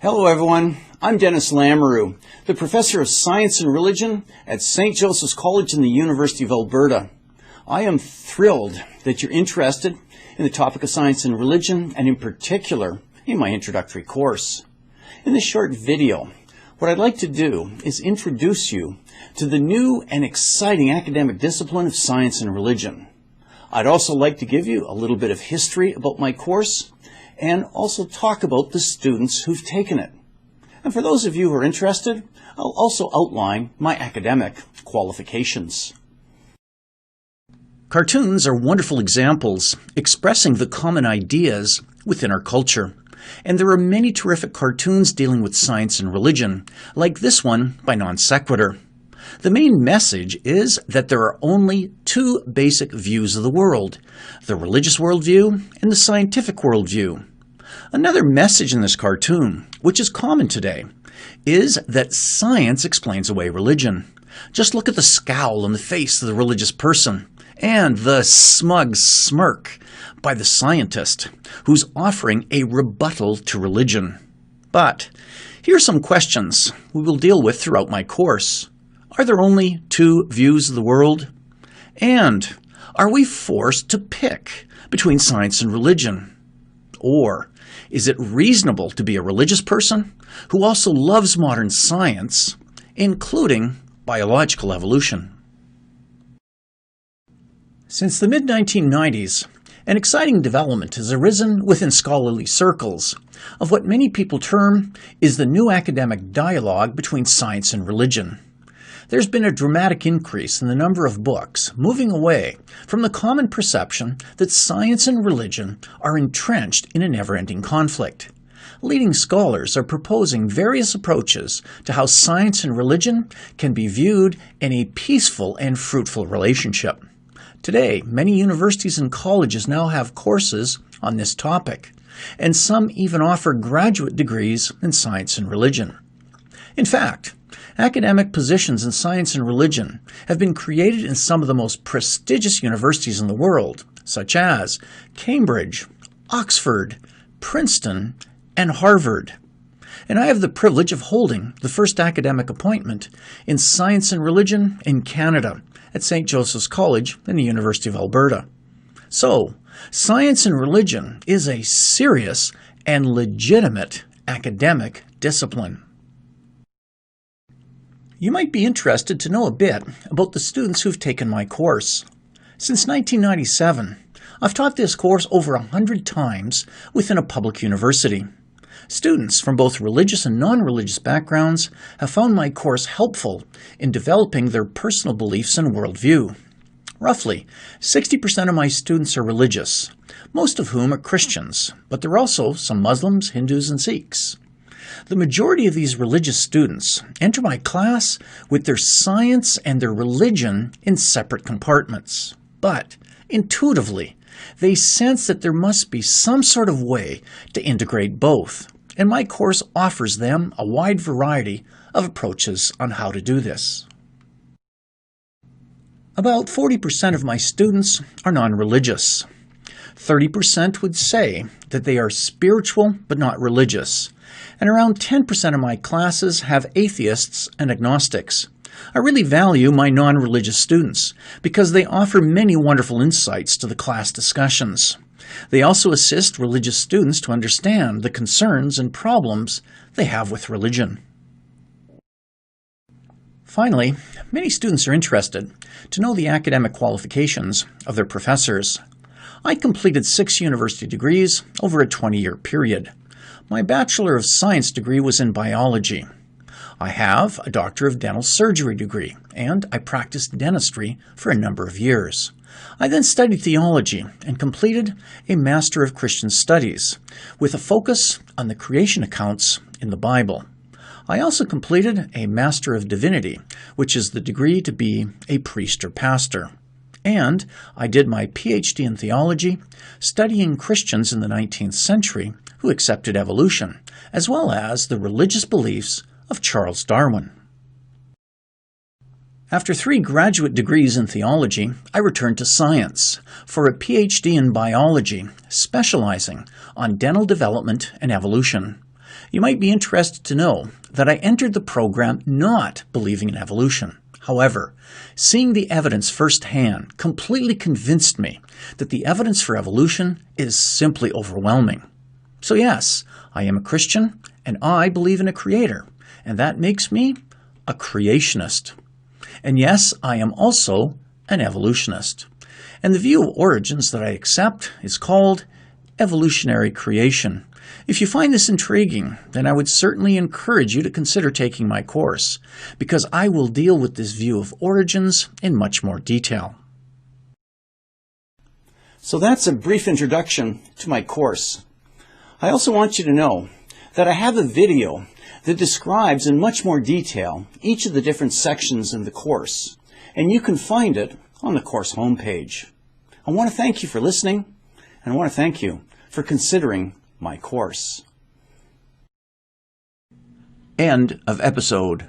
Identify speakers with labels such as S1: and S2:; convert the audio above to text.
S1: Hello everyone, I'm Dennis Lamoureux, the Professor of Science and Religion at St. Joseph's College in the University of Alberta. I am thrilled that you're interested in the topic of science and religion, and in particular, in my introductory course. In this short video, what I'd like to do is introduce you to the new and exciting academic discipline of science and religion. I'd also like to give you a little bit of history about my course, and also talk about the students who've taken it. And for those of you who are interested, I'll also outline my academic qualifications. Cartoons are wonderful examples expressing the common ideas within our culture. And there are many terrific cartoons dealing with science and religion, like this one by Non Sequitur. The main message is that there are only two basic views of the world, the religious worldview and the scientific worldview. Another message in this cartoon, which is common today, is that science explains away religion. Just look at the scowl on the face of the religious person and the smug smirk by the scientist who's offering a rebuttal to religion. But here are some questions we will deal with throughout my course. Are there only two views of the world? And are we forced to pick between science and religion? Or is it reasonable to be a religious person who also loves modern science, including biological evolution? Since the mid-1990s, an exciting development has arisen within scholarly circles of what many people term is the new academic dialogue between science and religion. There's been a dramatic increase in the number of books moving away from the common perception that science and religion are entrenched in a never-ending conflict. Leading scholars are proposing various approaches to how science and religion can be viewed in a peaceful and fruitful relationship. Today, many universities and colleges now have courses on this topic, and some even offer graduate degrees in science and religion. In fact, academic positions in science and religion have been created in some of the most prestigious universities in the world, such as Cambridge, Oxford, Princeton, and Harvard. And I have the privilege of holding the first academic appointment in science and religion in Canada at St. Joseph's College in the University of Alberta. So, science and religion is a serious and legitimate academic discipline. You might be interested to know a bit about the students who've taken my course. Since 1997, I've taught this course over 100 times within a public university. Students from both religious and non-religious backgrounds have found my course helpful in developing their personal beliefs and worldview. Roughly 60% of my students are religious, most of whom are Christians, but there are also some Muslims, Hindus, and Sikhs. The majority of these religious students enter my class with their science and their religion in separate compartments. But, intuitively, they sense that there must be some sort of way to integrate both, and my course offers them a wide variety of approaches on how to do this. About 40% of my students are non-religious. 30% would say that they are spiritual but not religious. And around 10% of my classes have atheists and agnostics. I really value my non-religious students because they offer many wonderful insights to the class discussions. They also assist religious students to understand the concerns and problems they have with religion. Finally, many students are interested to know the academic qualifications of their professors. I completed 6 university degrees over a 20-year period. My Bachelor of Science degree was in biology. I have a Doctor of Dental Surgery degree, and I practiced dentistry for a number of years. I then studied theology and completed a Master of Christian Studies, with a focus on the creation accounts in the Bible. I also completed a Master of Divinity, which is the degree to be a priest or pastor. And I did my PhD in theology, studying Christians in the 19th century who accepted evolution, as well as the religious beliefs of Charles Darwin. After 3 graduate degrees in theology, I returned to science for a PhD in biology, specializing on dental development and evolution. You might be interested to know that I entered the program not believing in evolution. However, seeing the evidence firsthand completely convinced me that the evidence for evolution is simply overwhelming. So yes, I am a Christian and I believe in a creator, and that makes me a creationist. And yes, I am also an evolutionist. And the view of origins that I accept is called evolutionary creation. If you find this intriguing, then I would certainly encourage you to consider taking my course, because I will deal with this view of origins in much more detail. So that's a brief introduction to my course. I also want you to know that I have a video that describes in much more detail each of the different sections in the course, and you can find it on the course homepage. I want to thank you for listening, and I want to thank you for considering my course. End of episode.